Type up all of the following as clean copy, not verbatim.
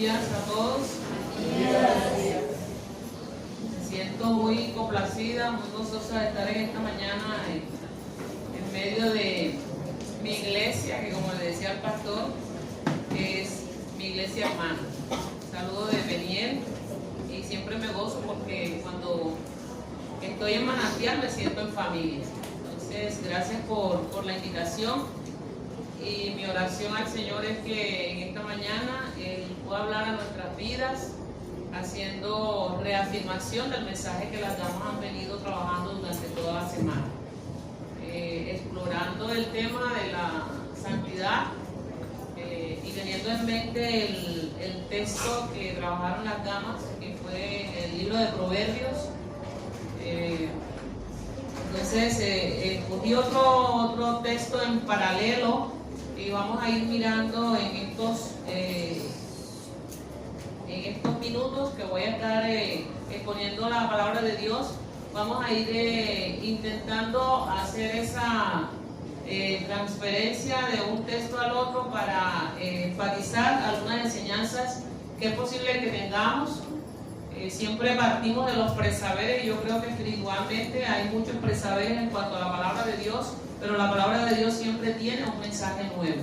días a todos. Me siento muy complacida, muy gozosa de estar en esta mañana en medio de mi iglesia, que como le decía al pastor, es mi iglesia hermana. Saludo de Beniel y siempre me gozo porque cuando estoy en Manantial me siento en familia. Entonces, gracias por la invitación. Y mi oración al Señor es que en esta mañana Él pueda hablar a nuestras vidas, haciendo reafirmación del mensaje que las damas han venido trabajando durante toda la semana, explorando el tema de la santidad y teniendo en mente el texto que trabajaron las damas, que fue el libro de Proverbios. Entonces escogí otro texto en paralelo y vamos a ir mirando en estos minutos que voy a estar exponiendo la palabra de Dios. Vamos a ir intentando hacer esa transferencia de un texto al otro para enfatizar algunas enseñanzas que es posible que tengamos. Siempre partimos de los presaberes y yo creo que espiritualmente hay muchos presaberes en cuanto a la palabra de Dios, pero la palabra de Dios siempre tiene un mensaje nuevo.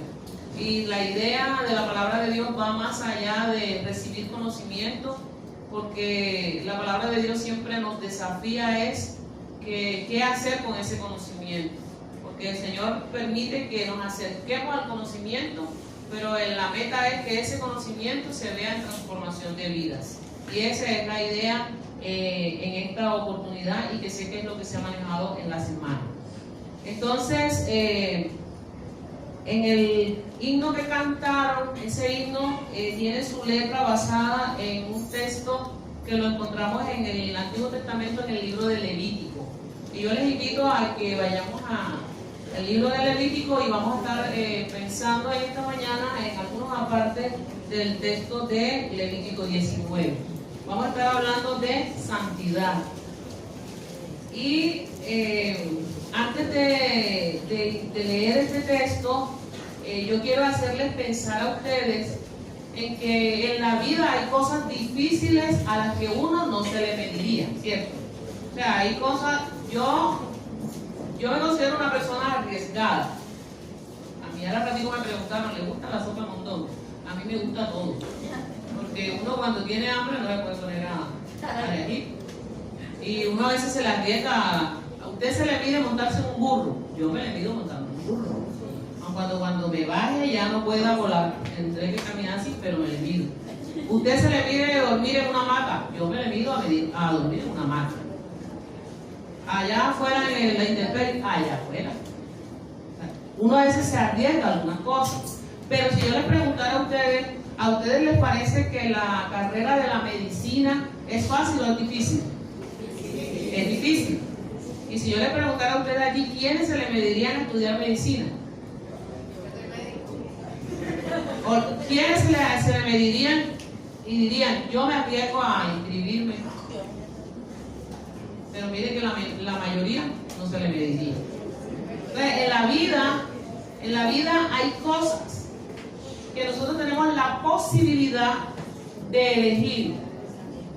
Y la idea de la palabra de Dios va más allá de recibir conocimiento, porque la palabra de Dios siempre nos desafía qué hacer con ese conocimiento. Porque el Señor permite que nos acerquemos al conocimiento, pero la meta es que ese conocimiento se vea en transformación de vidas. Y esa es la idea en esta oportunidad y que sé que es lo que se ha manejado en la semana. Entonces, en el himno que cantaron, ese himno tiene su letra basada en un texto que lo encontramos en el Antiguo Testamento, en el libro de Levítico. Y yo les invito a que vayamos al libro de Levítico y vamos a estar pensando en esta mañana en algunos apartes del texto de Levítico 19. Vamos a estar hablando de santidad. Y antes de leer este texto, yo quiero hacerles pensar a ustedes en que en la vida hay cosas difíciles a las que uno no se le mediría, ¿cierto? O sea, hay cosas, yo me considero una persona arriesgada. A mí ahora ratito me preguntaron, ¿le gusta la sopa mondongo? A mí me gusta todo. Porque uno cuando tiene hambre no le puede poner a elegir. Y uno a veces se le arriesga. A usted se le pide montarse en un burro. Yo me le pido montarme en un burro. Cuando me baje ya no pueda volar. Tendré que caminar así, pero me le mido. Usted se le pide dormir en una hamaca. Yo me le mido a dormir en una hamaca. Allá afuera en la intemperie, allá afuera. Uno a veces se arriesga a algunas cosas. Pero si yo les preguntara ¿a ustedes les parece que la carrera de la medicina es fácil o es difícil? Es difícil. Y si yo les preguntara a ustedes allí, ¿quiénes se le medirían a estudiar medicina? ¿O quiénes se le medirían y dirían, yo me arriesgo a inscribirme? Pero miren que la mayoría no se le mediría. Entonces, en la vida hay cosas que nosotros tenemos la posibilidad de elegir,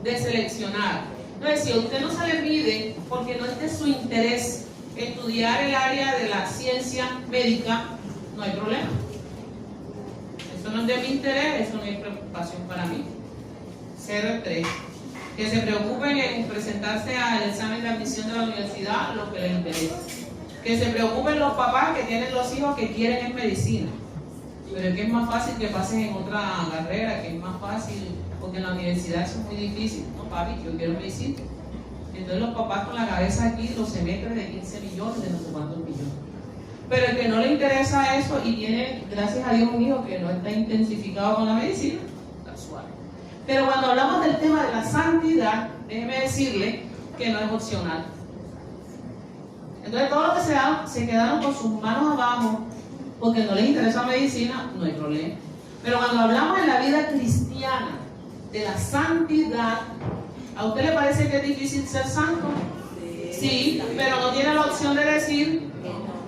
de seleccionar. Entonces, si a usted no se le mide, porque no es de su interés estudiar el área de la ciencia médica, no hay problema. Eso no es de mi interés, eso no es preocupación para mí. 0-3. Que se preocupen en presentarse al examen de admisión de la universidad, lo que les interesa. Que se preocupen los papás que tienen los hijos que quieren en medicina. Pero es que es más fácil que pasen en otra carrera, que es más fácil, porque en la universidad eso es muy difícil. No, papi, yo quiero medicina. Entonces los papás con la cabeza aquí, los semestres de 15 millones, de no sé cuántos millones. Pero el que no le interesa eso y tiene, gracias a Dios, un hijo que no está intensificado con la medicina, está suave. Pero cuando hablamos del tema de la santidad, déjeme decirle que no es opcional. Entonces todos los que se quedaron con sus manos abajo porque no les interesa la medicina, no hay problema. Pero cuando hablamos de la vida cristiana, de la santidad, ¿a usted le parece que es difícil ser santo? Sí, pero no tiene la opción de decir,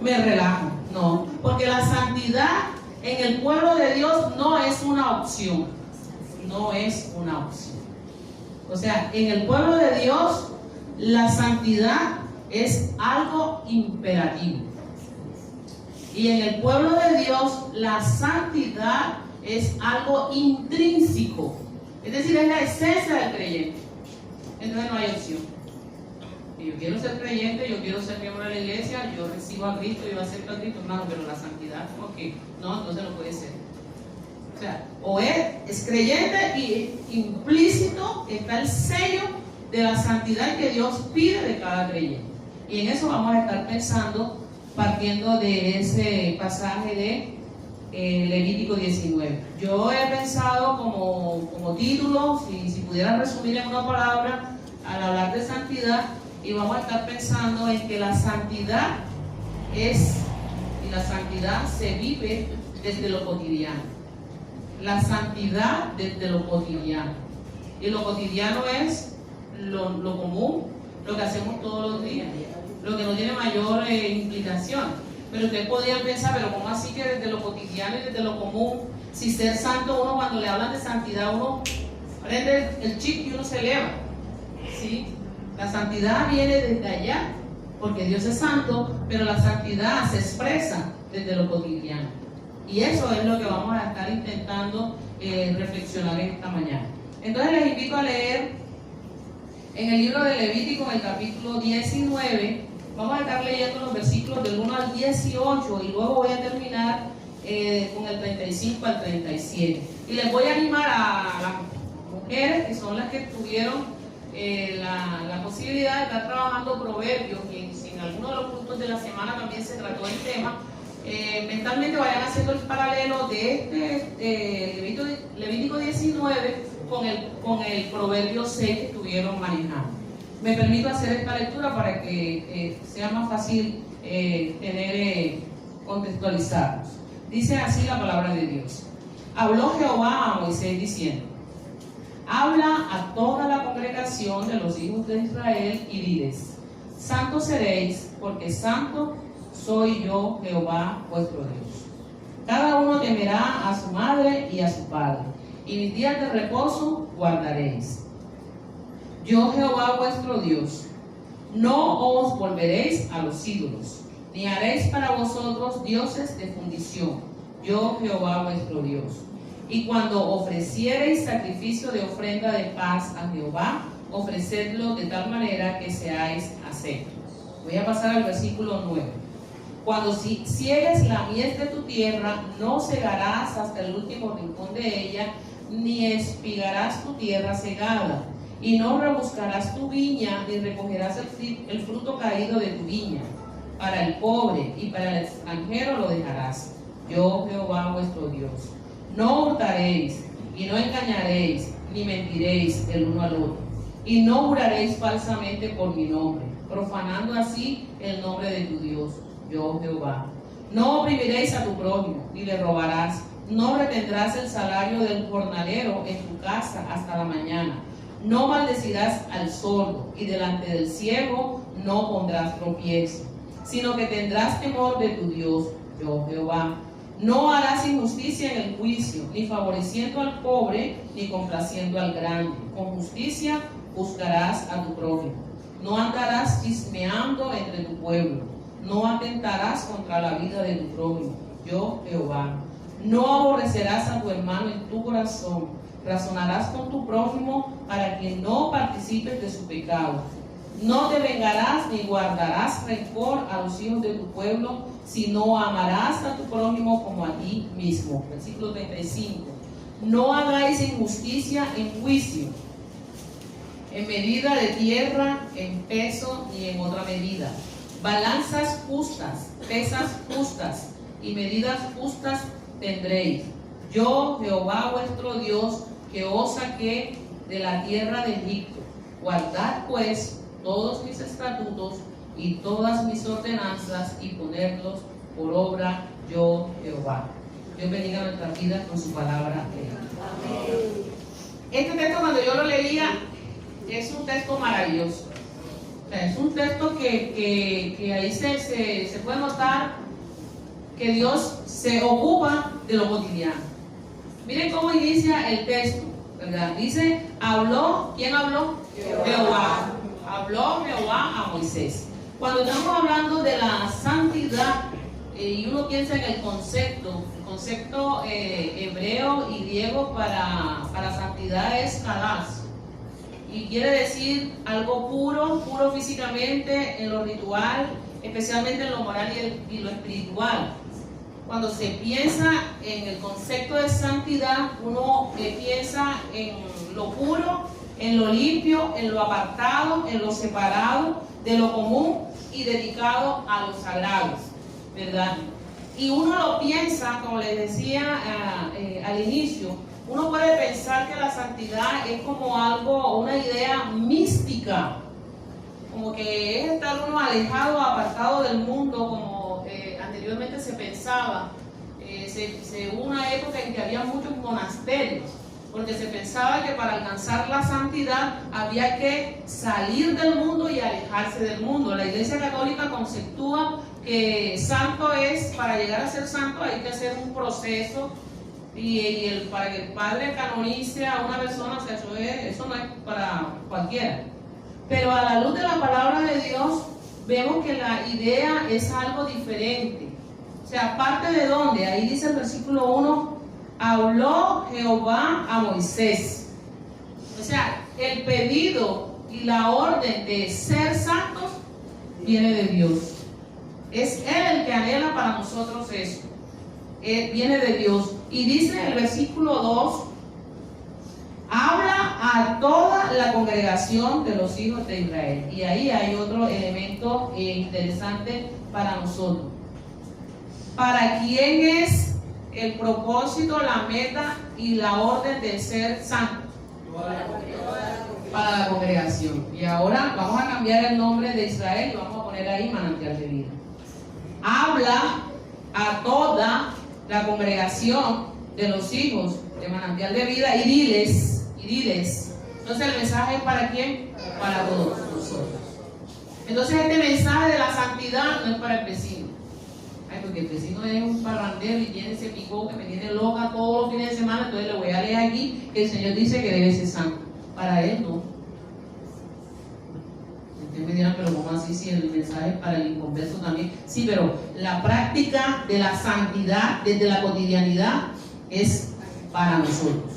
me relajo. No, porque la santidad en el pueblo de Dios no es una opción. no es una opción. O sea, en el pueblo de Dios, la santidad es algo imperativo. Y en el pueblo de Dios, la santidad es algo intrínseco. Es decir, es la esencia del creyente. Entonces no hay opción. Si yo quiero ser creyente, yo quiero ser miembro de la iglesia, yo recibo a Cristo, yo acepto a Cristo, hermano, pero la santidad, ok, no, entonces no puede ser. O sea, o es creyente y implícito está el sello de la santidad que Dios pide de cada creyente. Y en eso vamos a estar pensando partiendo de ese pasaje de Levítico 19. Yo he pensado como título, si pudiera resumir en una palabra, al hablar de santidad, y vamos a estar pensando en que la santidad se vive desde lo cotidiano. La santidad desde lo cotidiano. Y lo cotidiano es lo común, lo que hacemos todos los días, lo que no tiene mayor implicación. Pero ustedes podrían pensar, pero ¿cómo así que desde lo cotidiano y desde lo común? Si ser santo, uno cuando le hablan de santidad, uno prende el chip y uno se eleva, ¿sí? La santidad viene desde allá, porque Dios es santo, pero la santidad se expresa desde lo cotidiano. Y eso es lo que vamos a estar intentando reflexionar esta mañana. Entonces les invito a leer en el libro de Levítico, en el capítulo 19, vamos a estar leyendo los versículos del 1 al 18 y luego voy a terminar con el 35 al 37. Y les voy a animar a las mujeres que son las que tuvieron la posibilidad de estar trabajando proverbios, y si en alguno de los puntos de la semana también se trató el tema, mentalmente vayan haciendo el paralelo de este Levítico 19 con el proverbio 6 que estuvieron manejando. Me permito hacer esta lectura para que sea más fácil contextualizarnos. Dice así la palabra de Dios. Habló Jehová a Moisés diciendo: habla a toda la congregación de los hijos de Israel y diles: santos seréis, porque santo soy yo, Jehová vuestro Dios. Cada uno temerá a su madre y a su padre, y mis días de reposo guardaréis. Yo, Jehová vuestro Dios. No os volveréis a los ídolos, ni haréis para vosotros dioses de fundición. Yo, Jehová vuestro Dios. Y cuando ofreciereis sacrificio de ofrenda de paz a Jehová, ofrecedlo de tal manera que seáis aceptos. Voy a pasar al versículo 9. Cuando ciegues la mies de tu tierra, no cegarás hasta el último rincón de ella, ni espigarás tu tierra cegada, y no rebuscarás tu viña, ni recogerás el fruto caído de tu viña. Para el pobre y para el extranjero lo dejarás. Yo, Jehová vuestro Dios. No hurtaréis, y no engañaréis, ni mentiréis el uno al otro, y no juraréis falsamente por mi nombre, profanando así el nombre de tu Dios, yo Jehová. No oprimiréis a tu prójimo, ni le robarás. No retendrás el salario del jornalero en tu casa hasta la mañana. No maldecirás al sordo, y delante del ciego no pondrás tropiezo, sino que tendrás temor de tu Dios, yo Jehová. No harás injusticia en el juicio, ni favoreciendo al pobre, ni complaciendo al grande. Con justicia juzgarás a tu prójimo. No andarás chismeando entre tu pueblo. No atentarás contra la vida de tu prójimo, yo Jehová. No aborrecerás a tu hermano en tu corazón. Razonarás con tu prójimo para que no participes de su pecado. No te vengarás ni guardarás rencor a los hijos de tu pueblo, sino amarás a tu prójimo como a ti mismo. Versículo 35. No hagáis injusticia en juicio, en medida de tierra, en peso ni en otra medida. Balanzas justas, pesas justas y medidas justas tendréis. Yo, Jehová vuestro Dios, que os saqué de la tierra de Egipto. Guardad pues todos mis estatutos y todas mis ordenanzas y ponerlos por obra, yo Jehová. Dios bendiga nuestras vidas con su palabra. Amén. Este texto, cuando yo lo leía, es un texto maravilloso. O sea, es un texto que ahí se puede notar que Dios se ocupa de lo cotidiano. Miren cómo inicia el texto. ¿verdad? Dice, habló, ¿quién habló? Jehová. Habló Jehová a Moisés. Cuando estamos hablando de la santidad, y uno piensa en el concepto hebreo y griego para santidad es kadas, y quiere decir algo puro físicamente, en lo ritual, especialmente en lo moral y lo espiritual. Cuando se piensa en el concepto de santidad, uno piensa en lo puro, en lo limpio, en lo apartado, en lo separado de lo común y dedicado a lo sagrado, ¿verdad? Y uno lo piensa, como les decía al inicio, uno puede pensar que la santidad es como algo, una idea mística, como que es estar uno alejado, apartado del mundo, como anteriormente se pensaba. Hubo una época en que había muchos monasterios, porque se pensaba que para alcanzar la santidad había que salir del mundo y alejarse del mundo. La Iglesia Católica conceptúa que santo es, para llegar a ser santo hay que hacer un proceso, para que el Padre canonice a una persona, o sea, eso no es para cualquiera. Pero a la luz de la palabra de Dios, vemos que la idea es algo diferente. O sea, ¿parte de dónde? Ahí dice el versículo 1, habló Jehová a Moisés. O sea, el pedido y la orden de ser santos viene de Dios. Es Él el que anhela para nosotros eso. Viene de Dios. Y dice el versículo 2, habla a toda la congregación de los hijos de Israel. Y ahí hay otro elemento interesante para nosotros. ¿Para quién es el propósito, la meta y la orden de ser santos? Para la congregación. Y ahora vamos a cambiar el nombre de Israel y vamos a poner ahí manantial de vida. Habla a toda la congregación de los hijos de manantial de vida y diles. Entonces el mensaje es ¿para quién? Para todos nosotros. Entonces este mensaje de la santidad no es para el vecino. Ay, porque el vecino es un parrandero y tiene ese picó que me tiene loca todos los fines de semana, entonces le voy a leer aquí que el Señor dice que debe ser santo. Para él no. Ustedes me dirán, pero ¿cómo así si el mensaje es para el inconverso también? Sí, pero la práctica de la santidad desde la cotidianidad es para nosotros.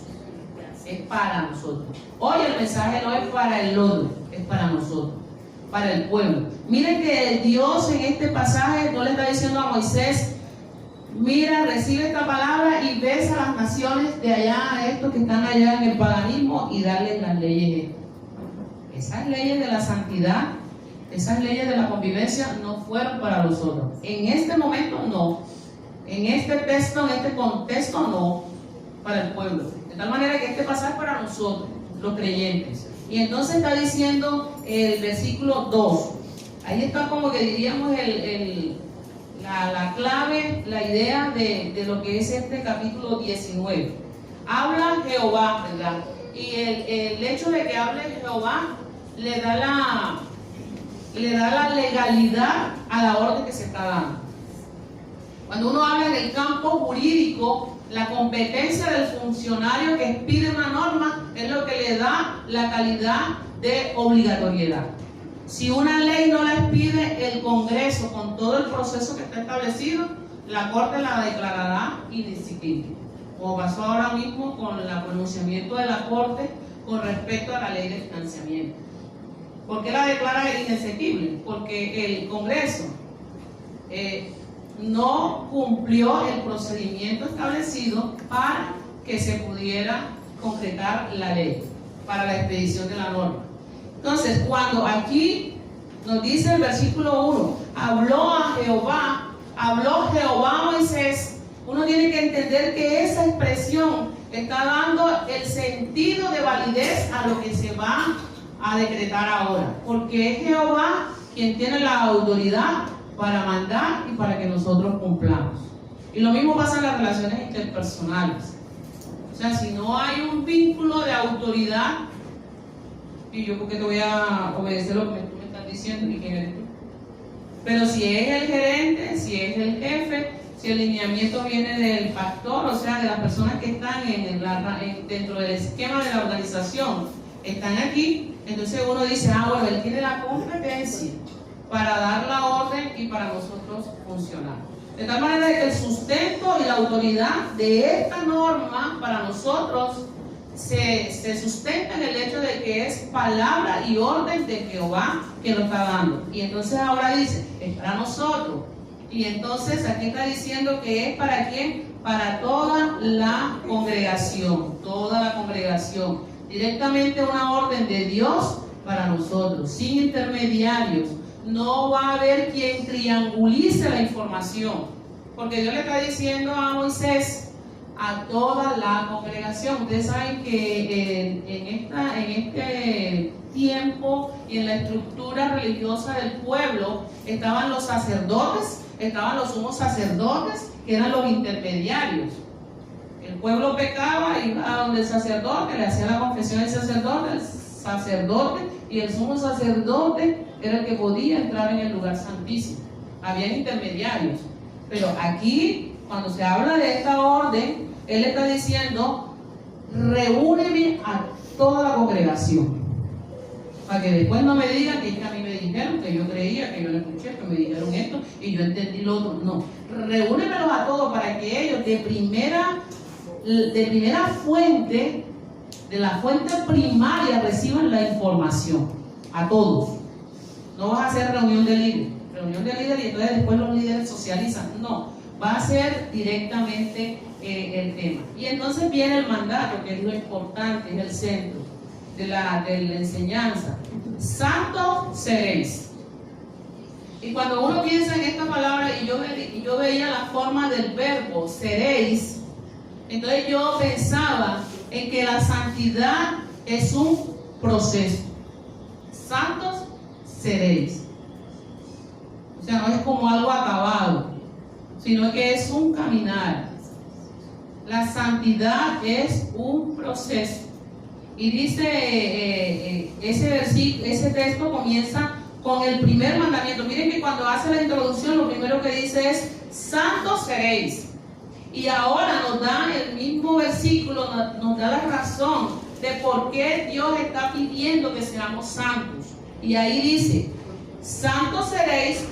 Es para nosotros. Hoy el mensaje no es para el otro, es para nosotros, para el pueblo. Miren que Dios en este pasaje no le está diciendo a Moisés, mira, recibe esta palabra y ves a las naciones de allá, a estos que están allá en el paganismo, y darles las leyes. Esas leyes de la santidad, esas leyes de la convivencia no fueron para los otros. En este momento no. En este texto, en este contexto no. Para el pueblo. De tal manera que este pasaje es para nosotros, los creyentes. Y entonces está diciendo el versículo 2. Ahí está como que diríamos la clave, la idea de lo que es este capítulo 19. Habla Jehová, ¿verdad? Y el hecho de que hable Jehová le da la legalidad a la orden que se está dando. Cuando uno habla en el campo jurídico, la competencia del funcionario que expide una norma es lo que le da la calidad de obligatoriedad. Si una ley no la expide el Congreso con todo el proceso que está establecido, la Corte la declarará inexistente, como pasó ahora mismo con el pronunciamiento de la Corte con respecto a la ley de financiamiento. ¿Por qué la declara inexequible? Porque el Congreso no cumplió el procedimiento establecido para que se pudiera concretar la ley para la expedición de la norma. Entonces, cuando aquí nos dice el versículo 1, habló Jehová a Moisés, uno tiene que entender que esa expresión está dando el sentido de validez a lo que se va a decretar ahora, porque es Jehová quien tiene la autoridad para mandar y para que nosotros cumplamos. Y lo mismo pasa en las relaciones interpersonales. O sea, si no hay un vínculo de autoridad, y yo porque te voy a obedecer lo que tú me estás diciendo y quién eres tú. Pero si es el gerente, si es el jefe, si el lineamiento viene del pastor, o sea, de las personas que están dentro del esquema de la organización, están aquí, entonces uno dice, bueno, él tiene la competencia para dar la orden y para nosotros funcionar. De tal manera que el sustento y la autoridad de esta norma para nosotros se sustenta en el hecho de que es palabra y orden de Jehová que nos está dando. Y entonces ahora dice, es para nosotros. Y entonces aquí está diciendo que es para quién, para toda la congregación, directamente una orden de Dios para nosotros, sin intermediarios. No va a haber quien triangulice la información, porque Dios le está diciendo a Moisés, a toda la congregación. Ustedes saben que en este tiempo y en la estructura religiosa del pueblo estaban los sacerdotes, estaban los sumos sacerdotes, que eran los intermediarios. El pueblo pecaba, iba a donde el sacerdote, le hacía la confesión del sacerdote, y el sumo sacerdote era el que podía entrar en el lugar santísimo. Habían intermediarios, pero aquí, cuando se habla de esta orden, él está diciendo, reúneme a toda la congregación, para que después no me digan que a mí me dijeron, que yo creía, que yo no escuché, que me dijeron esto y yo entendí lo otro. No, reúnemelos a todos para que ellos de primera fuente, de la fuente primaria, reciban la información, a todos. No vas a hacer reunión de líderes y entonces después los líderes socializan. No, va a ser directamente el tema. Y entonces viene el mandato, que es lo importante, es el centro de la enseñanza. Santos seréis. Y cuando uno piensa en esta palabra, y yo veía la forma del verbo seréis, entonces yo pensaba en que la santidad es un proceso. Santos seréis. O sea, no es como algo acabado, sino que es un caminar. La santidad es un proceso. Y dice ese texto comienza con el primer mandamiento. Miren que cuando hace la introducción, lo primero que dice es: santos seréis. Y ahora nos da el mismo versículo, nos da la razón de por qué Dios está pidiendo que seamos santos. Y ahí dice: santos seréis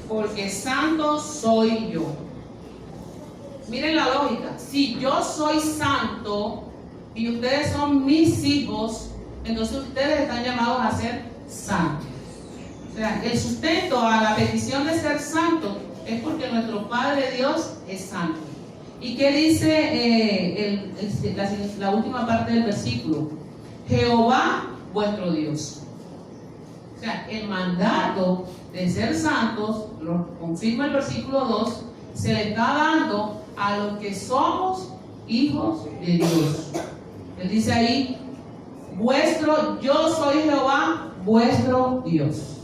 porque santo soy yo. Miren la lógica. Si yo soy santo y ustedes son mis hijos, entonces ustedes están llamados a ser santos. O sea, el sustento a la petición de ser santo es porque nuestro Padre Dios es santo. ¿Y qué dice la última parte del versículo? Jehová vuestro Dios. O sea, el mandato de ser santos, lo confirma el versículo 2, se le está dando a los que somos hijos de Dios. Él dice ahí: yo soy Jehová, vuestro Dios.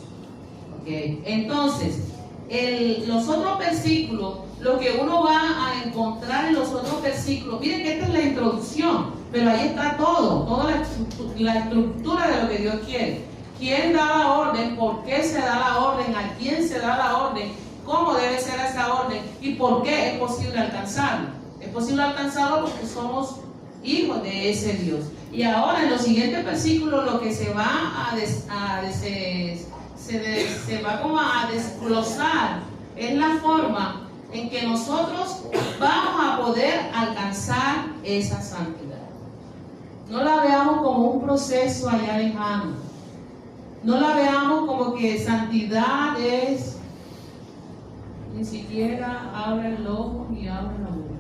Okay. Entonces, los otros versículos, lo que uno va a encontrar en los otros versículos, miren que esta es la introducción, pero ahí está toda la estructura de lo que Dios quiere. ¿Quién da la orden? ¿Por qué se da la orden? ¿A quién se da la orden? ¿Cómo debe ser esa orden? ¿Y por qué es posible alcanzarlo? Es posible alcanzarlo porque somos hijos de ese Dios. Y ahora en los siguientes versículos lo que se va se va como a desglosar es la forma en que nosotros vamos a poder alcanzar esa santidad. No la veamos como un proceso allá lejano. No la veamos como que santidad es ni siquiera abre el ojo ni abre la boca.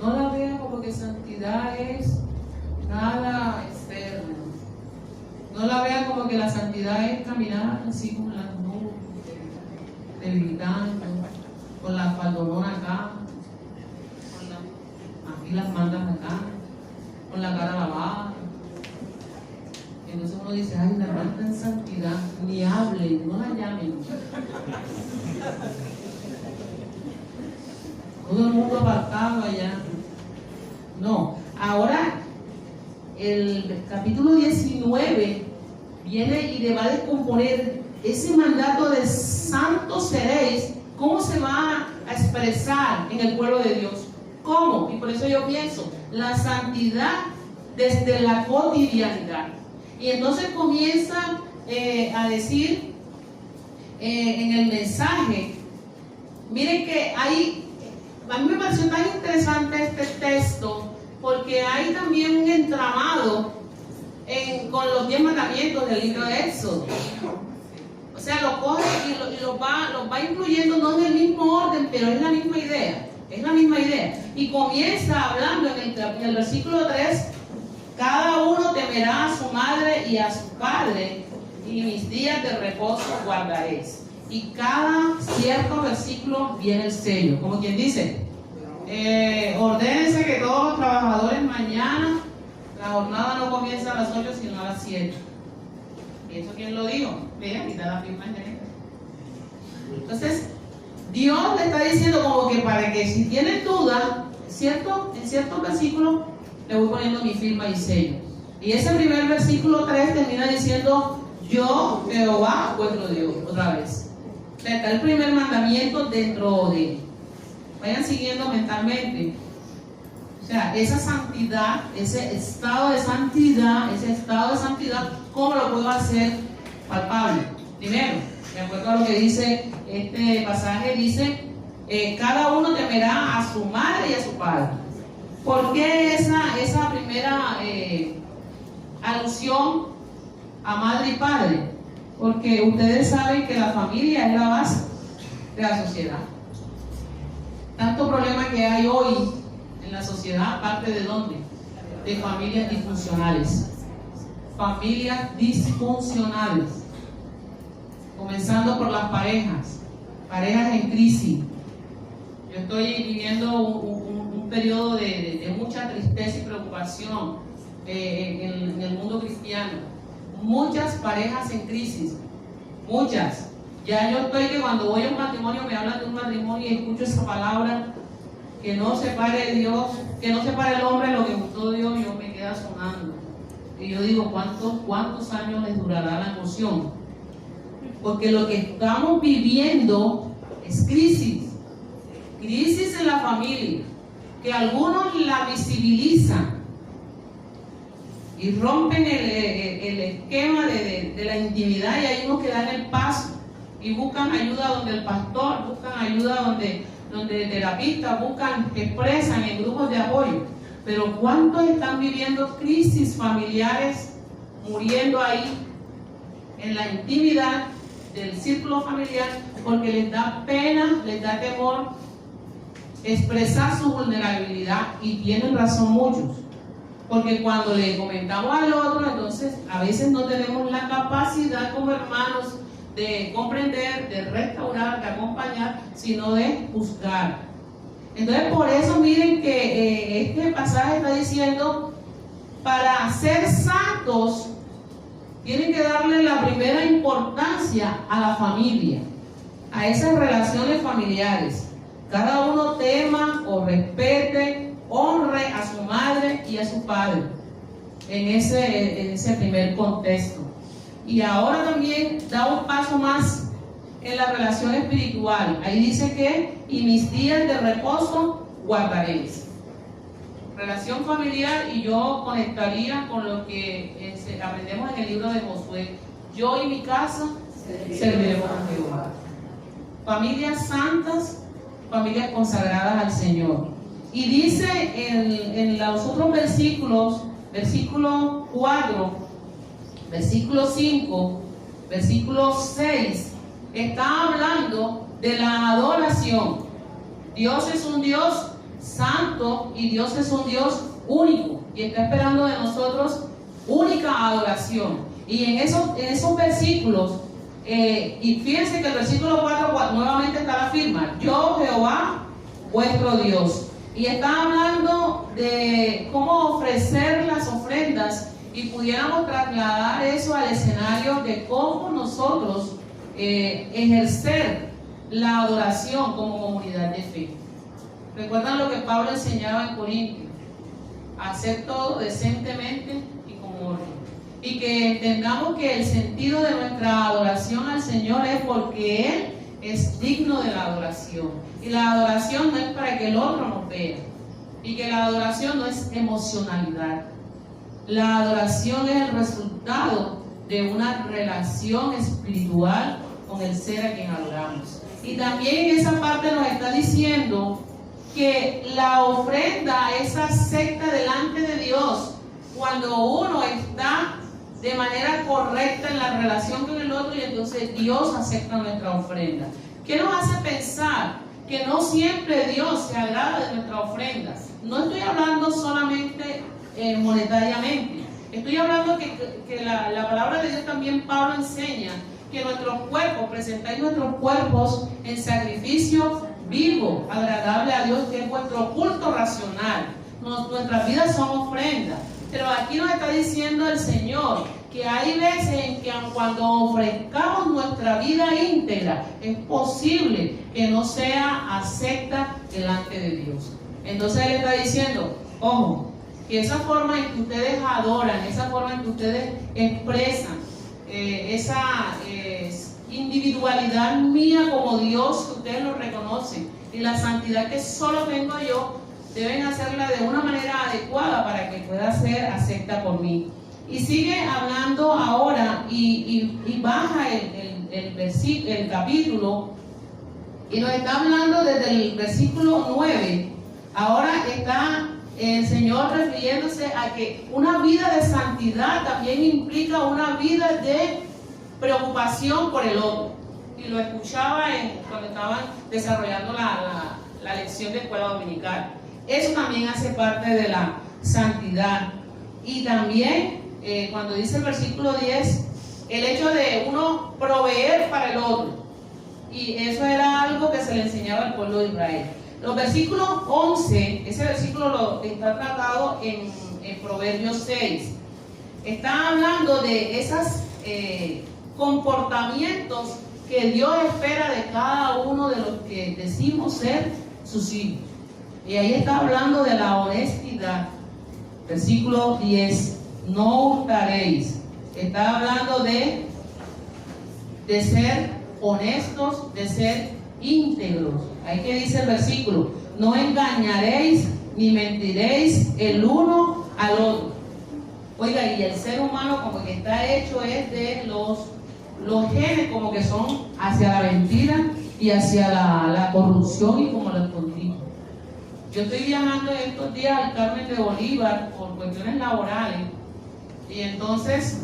No la vean como que santidad es nada externo. No la vean como que la santidad es caminar así con las nubes, debilitando, con la faldonona acá, aquí las mandas acá, con la cara lavada. Entonces uno dice: ay, la hermana en santidad, ni hablen, no la llamen. Todo el mundo apartado allá. No, ahora el capítulo 19 viene y le va a descomponer ese mandato de santos seréis ¿Cómo se va a expresar en el pueblo de Dios? ¿Cómo? Y por eso yo pienso, la santidad desde la cotidianidad. Y entonces comienza a decir en el mensaje, miren que a mí me pareció tan interesante este texto, porque hay también un entramado con los 10 mandamientos del libro de Éxodo. O sea, lo coge y los va incluyendo, no en el mismo orden, pero es la misma idea. Es la misma idea. Y comienza hablando en el versículo 3, cada uno temerá a su madre y a su padre, y mis días de reposo guardaréis. Y cada cierto versículo viene el sello, como quien dice, ordénense que todos los trabajadores mañana, la jornada no comienza a las 8 sino a las 7. ¿Y eso quién lo dijo? Vean, aquí está la firma de. Entonces, Dios le está diciendo como que para que si tienen duda, en ciertos versículos le voy poniendo mi firma y sello. Y ese primer versículo 3 termina diciendo, yo, Jehová, vuestro Dios, otra vez. O sea, está el primer mandamiento dentro de él. Vayan siguiendo mentalmente. O sea, esa santidad, ese estado de santidad, ¿cómo lo puedo hacer palpable? Primero, de acuerdo a lo que dice este pasaje, dice, cada uno temerá a su madre y a su padre. ¿Por qué esa primera alusión a madre y padre? Porque ustedes saben que la familia es la base de la sociedad. Tanto problema que hay hoy en la sociedad, parte de dónde? De familias disfuncionales. Familias disfuncionales. Comenzando por las parejas en crisis. Yo estoy viviendo un periodo de mucha tristeza y preocupación en el mundo cristiano. Muchas parejas en crisis, muchas. Ya yo estoy que cuando voy a un matrimonio me hablan de un matrimonio y escucho esa palabra, que no separe Dios, que no separe el hombre lo que gustó Dios, yo me queda sonando. Y yo digo, ¿cuántos años les durará la emoción? Porque lo que estamos viviendo es crisis en la familia, que algunos la visibilizan y rompen el esquema de la intimidad, y hay unos que dan el paso y buscan ayuda donde el pastor, buscan ayuda donde terapistas, expresan en grupos de apoyo. Pero ¿cuántos están viviendo crisis familiares, muriendo ahí en la intimidad del círculo familiar, porque les da pena, les da temor expresar su vulnerabilidad? Y tienen razón muchos, porque cuando le comentamos al otro, entonces a veces no tenemos la capacidad como hermanos de comprender, de restaurar, de acompañar, sino de juzgar. Entonces por eso miren que este pasaje está diciendo, para ser santos tienen que darle la primera importancia a la familia, a esas relaciones familiares. Cada uno tema o respete, honre a su madre y a su padre en ese primer contexto. Y ahora también da un paso más en la relación espiritual. Ahí dice que, y mis días de reposo guardaréis. Relación familiar, y yo conectaría con lo que aprendemos en el libro de Josué. Yo y mi casa serviremos a Jehová. Familias santas, familias consagradas al Señor. Y dice en los otros versículos, versículo 4, versículo 5, versículo 6, está hablando de la adoración. Dios es un Dios santo y Dios es un Dios único, y está esperando de nosotros única adoración. Y en esos versículos, y fíjense que el versículo 4 nuevamente está la firma, yo Jehová vuestro Dios, y está hablando de cómo ofrecer las ofrendas, y pudiéramos trasladar eso al escenario de cómo nosotros ejercer la adoración como comunidad de fe. ¿Recuerdan lo que Pablo enseñaba en Corintios? Hacer todo decentemente y con orden. Y que entendamos que el sentido de nuestra adoración al Señor es porque Él es digno de la adoración. Y la adoración no es para que el otro nos vea. Y que la adoración no es emocionalidad. La adoración es el resultado de una relación espiritual con el ser a quien adoramos. Y también en esa parte nos está diciendo que la ofrenda es acepta delante de Dios cuando uno está de manera correcta en la relación con el otro, y entonces Dios acepta nuestra ofrenda. ¿Qué nos hace pensar que no siempre Dios se agrada de nuestras ofrendas? No estoy hablando solamente monetariamente. Estoy hablando que la palabra de Dios también, Pablo enseña que nuestros cuerpos, presentáis nuestros cuerpos en sacrificio vivo, agradable a Dios, que es vuestro culto racional. Nuestras vidas son ofrendas. Pero aquí nos está diciendo el Señor que hay veces en que cuando ofrezcamos nuestra vida íntegra, es posible que no sea acepta delante de Dios. Entonces Él está diciendo, ojo, que esa forma en que ustedes adoran, esa forma en que ustedes expresan esa individualidad mía como Dios, que ustedes lo reconocen, y la santidad que solo tengo yo, deben hacerla de una manera adecuada para que pueda ser acepta por mí. Y sigue hablando ahora y baja el capítulo y nos está hablando desde el versículo 9. Ahora está el Señor refiriéndose a que una vida de santidad también implica una vida de preocupación por el otro. Y lo escuchaba cuando estaban desarrollando la lección de escuela dominical. Eso también hace parte de la santidad. Y también, cuando dice el versículo 10, el hecho de uno proveer para el otro. Y eso era algo que se le enseñaba al pueblo de Israel. Los versículos 11, ese versículo está tratado en Proverbios 6. Está hablando de esos comportamientos que Dios espera de cada uno de los que decimos ser sus hijos. Y ahí está hablando de la honestidad. Versículo 10, no hurtaréis. Está hablando de ser honestos, de ser íntegros. Ahí que dice el versículo, no engañaréis ni mentiréis el uno al otro. Oiga, y el ser humano como que está hecho es de los genes como que son hacia la mentira y hacia la corrupción y como la escondida. Yo estoy viajando estos días al Carmen de Bolívar por cuestiones laborales, y entonces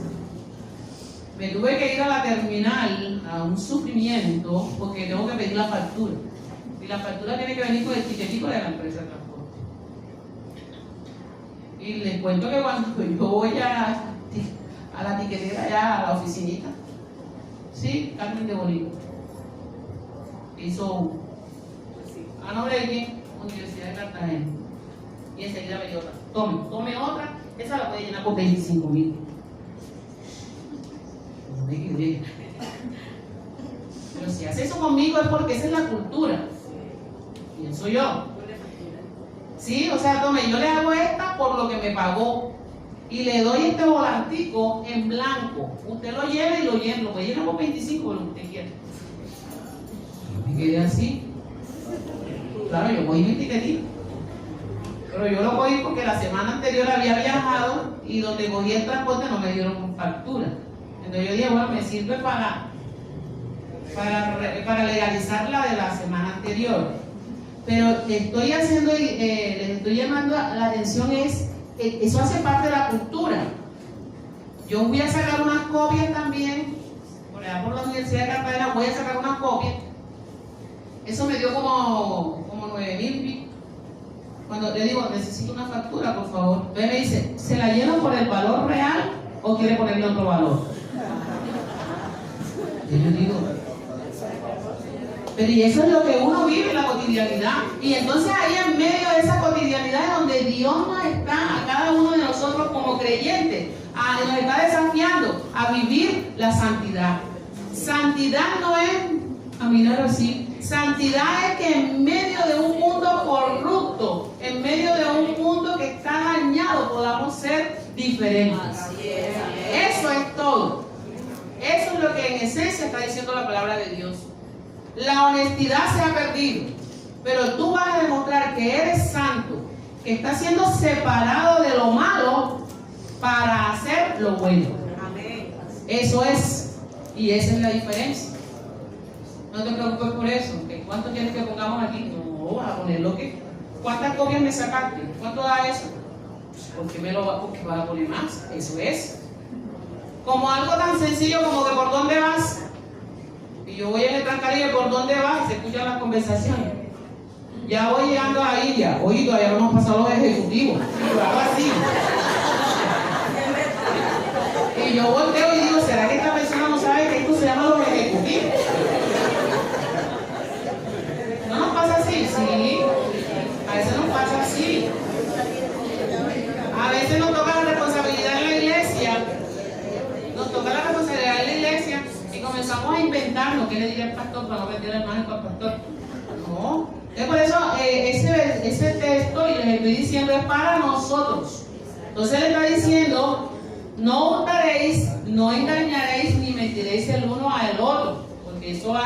me tuve que ir a la terminal a un sufrimiento porque tengo que pedir la factura. Y la factura tiene que venir con el tiquetico de la empresa de transporte. Y les cuento que cuando yo voy a la tiquetera, allá a la oficinita, sí, Carmen de Bolívar, hizo a nombre de quién, Universidad de Cartagena, y enseguida me dio otra. Tome otra, esa la puede llenar por 25,000. No me quedé. Pero si hace eso conmigo es porque esa es la cultura. Pienso yo. Sí, o sea, tome, yo le hago esta por lo que me pagó y le doy este volantico en blanco. Usted lo lleva y lo llena, lo puede llenar por 25 por lo que usted quiera. Yo me quedé así. Claro, yo cogí mi tiquetito, pero yo lo cogí porque la semana anterior había viajado y donde cogí el transporte no me dieron factura. Entonces yo dije, bueno, me sirve para legalizar la de la semana anterior. Pero estoy haciendo, les estoy llamando la atención, eso hace parte de la cultura. Yo voy a sacar unas copias también, por allá por la Universidad de Cartagena, voy a sacar unas copias. Eso me dio como 9,000. Cuando le digo, necesito una factura, por favor. Entonces me dice, ¿se la lleno por el valor real o quiere ponerle otro valor? Y yo digo, pero y eso es lo que uno vive en la cotidianidad. Y entonces ahí en medio de esa cotidianidad es donde Dios nos está, a cada uno de nosotros como creyentes, nos está desafiando a vivir la santidad. Santidad no es, a mirar así, santidad es que en medio de un mundo corrupto, en medio de un mundo que está dañado, podamos ser diferentes. Eso es todo. Eso es lo que en esencia está diciendo la palabra de Dios. La honestidad se ha perdido, pero tú vas a demostrar que eres santo, que estás siendo separado de lo malo para hacer lo bueno. Amén. Eso es, y esa es la diferencia. No te preocupes por eso. ¿Cuánto quieres que pongamos aquí? No, vas a poner lo que. ¿Cuántas copias me sacaste? ¿Cuánto da eso? ¿Por qué me lo va? Porque vas a poner más. Eso es. Como algo tan sencillo como que por dónde vas. Y yo voy en el Trancarillo, ¿por dónde vas? Y se escuchan las conversaciones. Ya voy llegando a India. Oye, todavía no hemos pasado los ejecutivos. Y yo hago así. Y yo volteo y digo, ¿será que esta persona no sabe que esto se llama los ejecutivos? ¿No nos pasa así? Sí. A veces nos pasa así. A veces nos toca la responsabilidad en la iglesia. Nos toca la responsabilidad en la iglesia y comenzamos a inventarnos. ¿Qué le diría el pastor para no meter el mágico al pastor? No. Es por eso ese texto, y les estoy diciendo, es para nosotros. Entonces le está diciendo, no hurtaréis, no engañaréis, ni mentiréis el uno al otro. Porque eso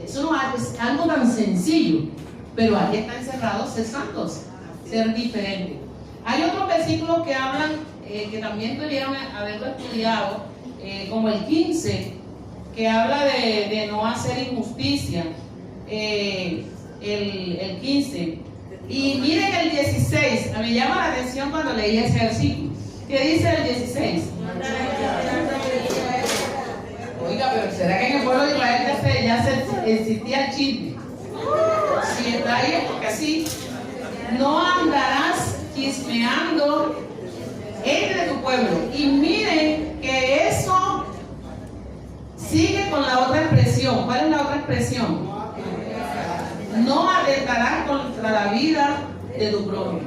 eso no es algo tan sencillo. Pero aquí está encerrado ser santos, ser diferentes. Hay otros versículos que hablan, que también debieron haberlo estudiado, como el 15, que habla de no hacer injusticia. El 15. Y miren el 16, me llama la atención cuando leí ese versículo. ¿Qué dice el 16? Oiga, pero ¿será que en el pueblo de Israel ya existía el chisme? Si está ahí es porque así. No andarás chismeando entre tu pueblo. Y miren que eso sigue con la otra expresión. ¿Cuál es la otra expresión? No atentarás contra la vida de tu prójimo.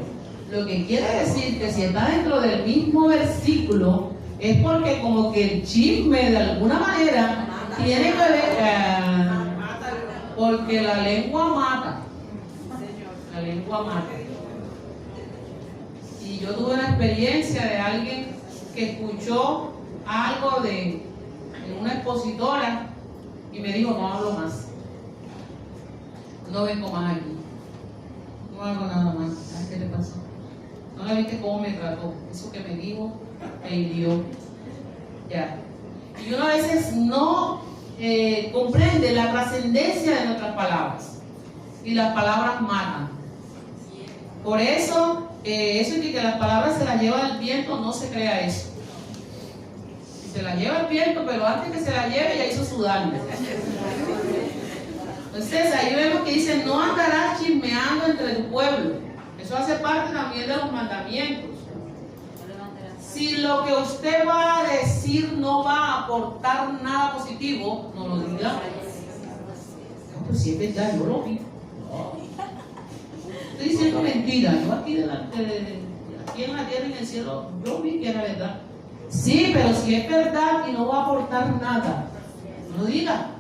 Lo que quiere decir que si está dentro del mismo versículo es porque como que el chisme de alguna manera tiene que ver, porque la lengua mata. La lengua mata. Y yo tuve una experiencia de alguien que escuchó algo de una expositora y me dijo, no hablo más. No vengo más aquí. No hago nada más. ¿Sabes qué le pasó? No la viste cómo me trató. Eso que me dijo me hirió. Ya. Y uno a veces no comprende la trascendencia de nuestras palabras. Y las palabras matan. Por eso, eso de que las palabras se las lleva el viento, no se crea eso. Se la lleva el viento, pero antes que se la lleve ya hizo su daño. Entonces ahí vemos que dice, no andarás chismeando entre tu pueblo. Eso hace parte también de los mandamientos. Si lo que usted va a decir no va a aportar nada positivo, no lo diga. No, pues si es verdad, yo lo vi. Estoy diciendo mentira. Yo aquí en la tierra y en el cielo, yo vi que era verdad. Sí, pero si es verdad y no va a aportar nada, no lo diga.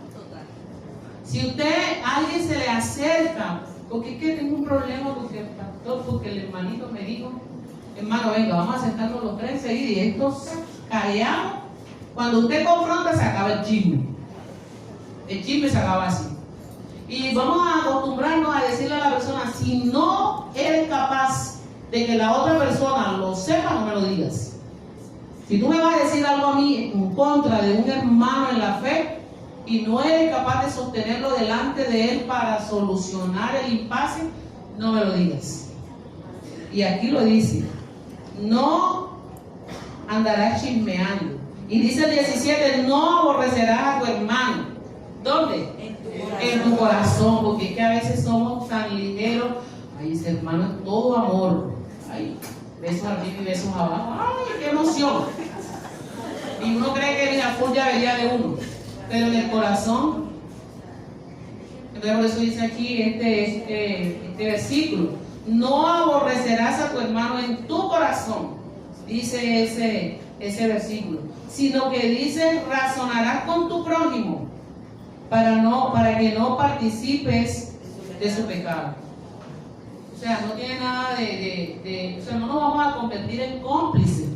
Si alguien se le acerca, porque es que tengo un problema porque el pastor, porque el hermanito me dijo, hermano, venga, vamos a sentarnos los tres seguidos y estos callamos. Cuando usted confronta, se acaba el chisme. El chisme se acaba así. Y vamos a acostumbrarnos a decirle a la persona, si no eres capaz de que la otra persona lo sepa, no me lo digas. Si tú me vas a decir algo a mí en contra de un hermano en la fe, y no eres capaz de sostenerlo delante de él para solucionar el impasse, no me lo digas. Y aquí lo dice, no andarás chismeando. Y dice el 17, no aborrecerás a tu hermano. ¿Dónde? En tu corazón, porque es que a veces somos tan ligeros. Ay, ese hermano es todo amor. Ay, besos arriba y besos abajo. Ay, qué emoción. Y uno cree que la full ya venía de uno. Pero en el corazón, entonces por eso dice aquí este versículo, no aborrecerás a tu hermano en tu corazón, dice ese versículo, sino que dice, razonarás con tu prójimo para que no participes de su pecado. O sea, no tiene nada o sea, no nos vamos a convertir en cómplices,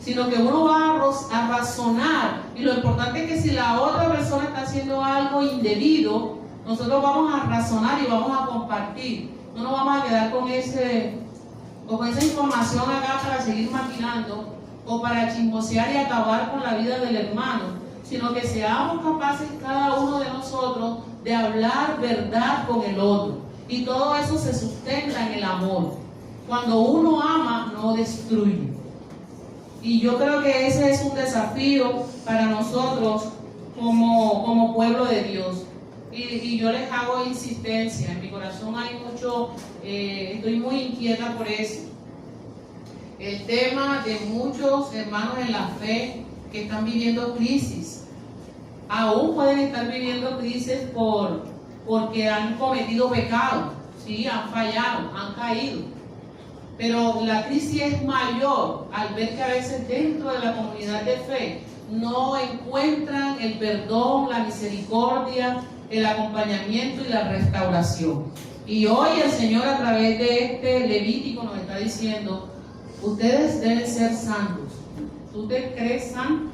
sino que uno va a razonar. Y lo importante es que si la otra persona está haciendo algo indebido, nosotros vamos a razonar y vamos a compartir. No nos vamos a quedar con esa información acá para seguir maquinando o para chismosear y acabar con la vida del hermano, sino que seamos capaces cada uno de nosotros de hablar verdad con el otro. Y todo eso se sustenta en el amor. Cuando uno ama, no destruye. Y yo creo que ese es un desafío para nosotros como pueblo de Dios. Y yo les hago insistencia, en mi corazón hay mucho, estoy muy inquieta por eso. El tema de muchos hermanos en la fe que están viviendo crisis, aún pueden estar viviendo crisis porque han cometido pecado, ¿sí? Han fallado, han caído. Pero la crisis es mayor al ver que a veces dentro de la comunidad de fe no encuentran el perdón, la misericordia, el acompañamiento y la restauración. Y hoy el Señor a través de este Levítico nos está diciendo: ustedes deben ser santos. ¿Tú te crees santo?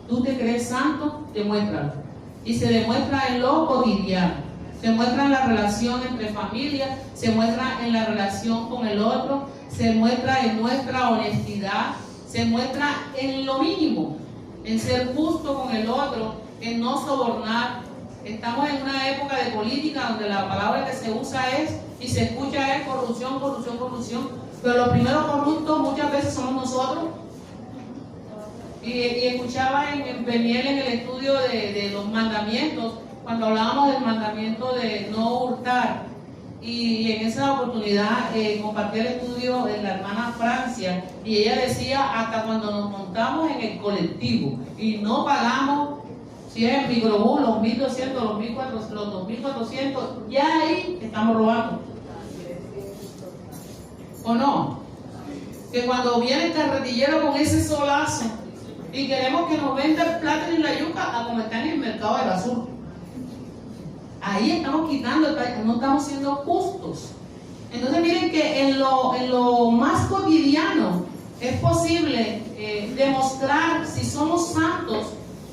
¿Tú te crees santo? Demuéstralo. Y se demuestra en lo cotidiano. Se muestra en la relación entre familia, se muestra en la relación con el otro, se muestra en nuestra honestidad, se muestra en lo mínimo, en ser justo con el otro, en no sobornar. Estamos en una época de política donde la palabra que se usa es y se escucha es corrupción, corrupción, corrupción. Pero los primeros corruptos muchas veces somos nosotros. Y escuchaba en Peniel en el estudio de los mandamientos, cuando hablábamos del mandamiento de no hurtar. Y en esa oportunidad compartí el estudio de la hermana Francia, y ella decía: hasta cuando nos montamos en el colectivo y no pagamos, si es el microbús, los 1.200, los 1.400, los 2.400, ya ahí estamos robando. ¿O no? Que cuando viene el carretillero con ese solazo y queremos que nos venda el plátano y la yuca a como está en el mercado de basura, ahí estamos quitando, no estamos siendo justos. Entonces miren que en lo más cotidiano es posible demostrar si somos santos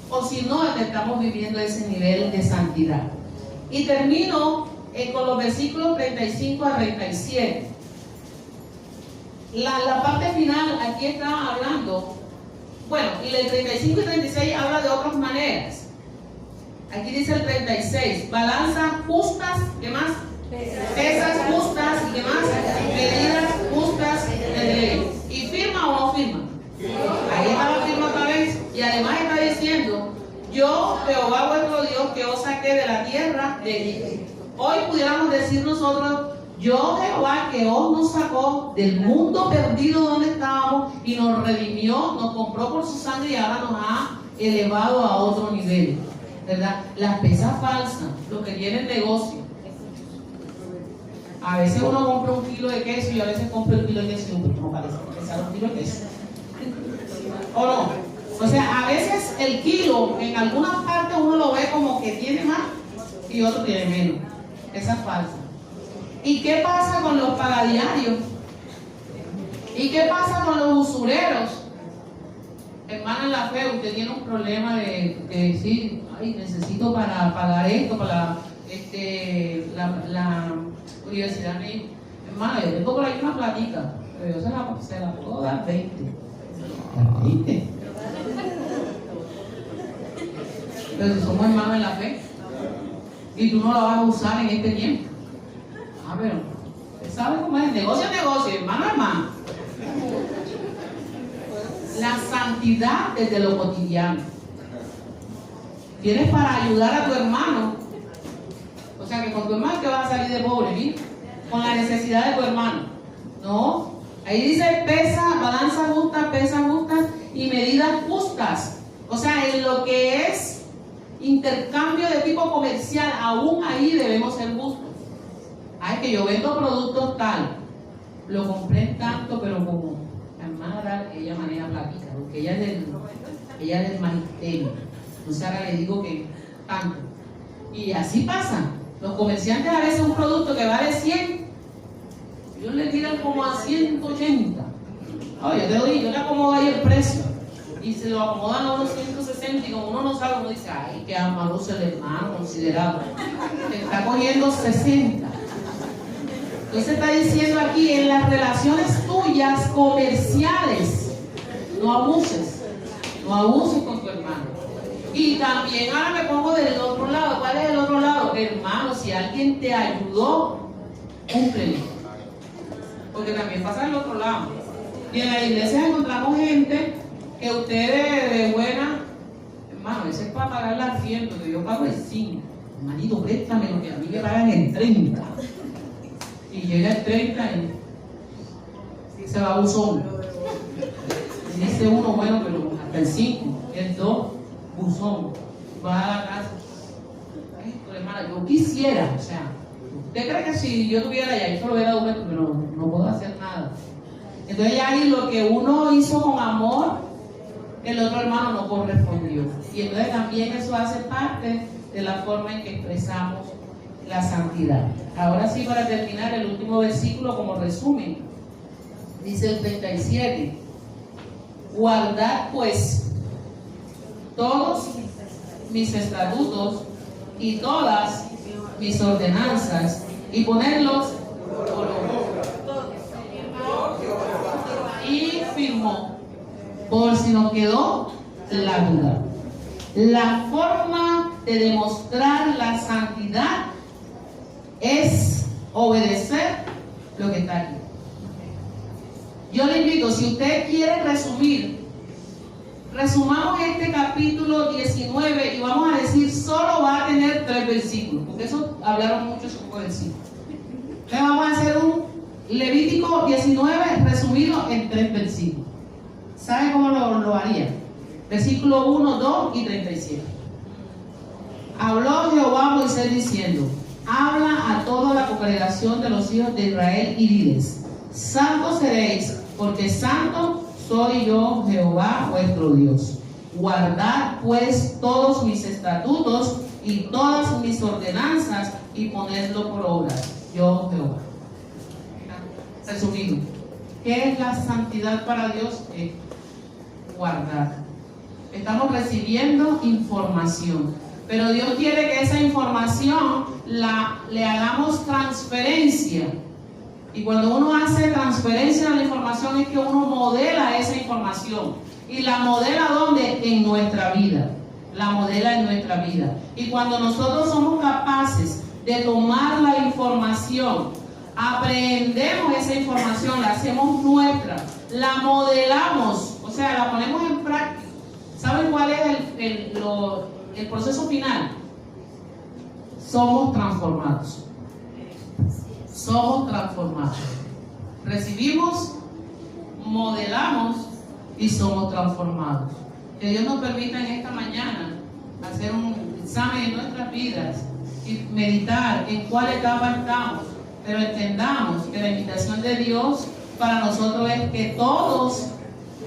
o si no estamos viviendo ese nivel de santidad. Y termino con los versículos 35 a 37. La parte final aquí está hablando, bueno, y el 35 y 36 habla de otras maneras. Aquí dice el 36, balanzas justas, ¿qué más? Pesas justas, ¿qué más? Medidas justas de ley. ¿Y firma o no firma? Ahí está la firma otra vez. Y además está diciendo: yo, Jehová vuestro Dios, que os saqué de la tierra de Egipto. Hoy pudiéramos decir nosotros: yo, Jehová, que os nos sacó del mundo perdido donde estábamos y nos redimió, nos compró por su sangre y ahora nos ha elevado a otro nivel, ¿verdad? Las pesas falsas, los que tienen negocio. A veces uno compra un kilo de queso y a veces compra un kilo de queso, pero no parece pesar un kilo de queso. ¿O no? O sea, a veces el kilo en algunas partes uno lo ve como que tiene más y otro tiene menos. Esa es falsa. ¿Y qué pasa con los pagadiarios? ¿Y qué pasa con los usureros? Hermana en la fe, usted tiene un problema de decir: ay, necesito para pagar esto, para la universidad. Hermana, yo tengo por ahí una platica, pero yo se la puedo dar 20. 20. Pero si somos hermanos en la fe y tú no la vas a usar en este tiempo. Pero usted sabe cómo es, negocio, hermano. La santidad desde lo cotidiano. Tienes para ayudar a tu hermano. O sea que con tu hermano te vas a salir de pobre, ¿sí? Con la necesidad de tu hermano. No. Ahí dice balanza justa, pesas justas y medidas justas. O sea, en lo que es intercambio de tipo comercial, aún ahí debemos ser justos. Ay, que yo vendo productos tal, lo compré en tanto, pero como la hermana tal, ella maneja platica, porque ella es del magisterio. Entonces ahora le digo que tanto. Y así pasa. Los comerciantes a veces un producto que vale 100, ellos le tiran como a 180. Yo le acomodo ahí el precio. Y se lo acomodan a unos 160 y como uno no sabe, uno dice, ay, qué amoroso el hermano, considerado. Te está cogiendo 60. Entonces está diciendo aquí, en las relaciones tuyas comerciales, no abuses con tu hermano. Y también ahora me pongo del otro lado. ¿Cuál es el otro lado? Hermano, si alguien te ayudó, cúmplele. Porque también pasa del otro lado. Y en la iglesia encontramos gente que ustedes de buena, hermano, ese es para pagar el arriendo, que yo pago el 5. Hermanito, préstame lo que a mí me pagan el 30. Y llega el 30 y se va buzón. Y dice uno, bueno, pero hasta el 5, el 2, buzón. Va a la casa. Esto, hermana, yo quisiera, o sea, ¿usted cree que si yo tuviera allá, yo solo hubiera dado esto, pero no puedo hacer nada? Entonces ya ahí lo que uno hizo con amor, el otro hermano no correspondió. Y entonces también eso hace parte de la forma en que expresamos la santidad. Ahora sí, para terminar, el último versículo como resumen. Dice el 37. Guardad pues todos mis estatutos y todas mis ordenanzas y ponerlos por obra. Y firmó, por si nos quedó la duda. La forma de demostrar la santidad es obedecer lo que está aquí. Yo le invito, si usted quiere resumamos este capítulo 19 y vamos a decir, solo va a tener 3 versículos, porque eso hablaron mucho sobre versículos. Entonces vamos a hacer un Levítico 19 resumido en 3 versículos. ¿Sabe cómo lo haría? Versículo 1, 2 y 37. Habló Jehová a Moisés diciendo: habla a toda la congregación de los hijos de Israel y diles: santos seréis, porque santo soy yo, Jehová vuestro Dios. Guardad pues todos mis estatutos y todas mis ordenanzas y ponedlo por obra, yo Jehová. Resumido, ¿qué es la santidad para Dios? Es guardar. Estamos recibiendo información, pero Dios quiere que esa información le hagamos transferencia. Y cuando uno hace transferencia de la información es que uno modela esa información. ¿Y la modela dónde? En nuestra vida. La modela en nuestra vida. Y cuando nosotros somos capaces de tomar la información, aprendemos esa información, la hacemos nuestra, la modelamos, o sea, la ponemos en práctica. ¿Saben cuál es el proceso final? Somos transformados. Somos transformados. Recibimos, modelamos y somos transformados. Que Dios nos permita en esta mañana hacer un examen de nuestras vidas y meditar en cuál etapa estamos, pero entendamos que la invitación de Dios para nosotros es que todos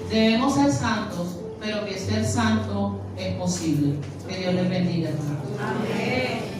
debemos ser santos, pero que ser santo es posible. Que Dios les bendiga, hermanos. Amén.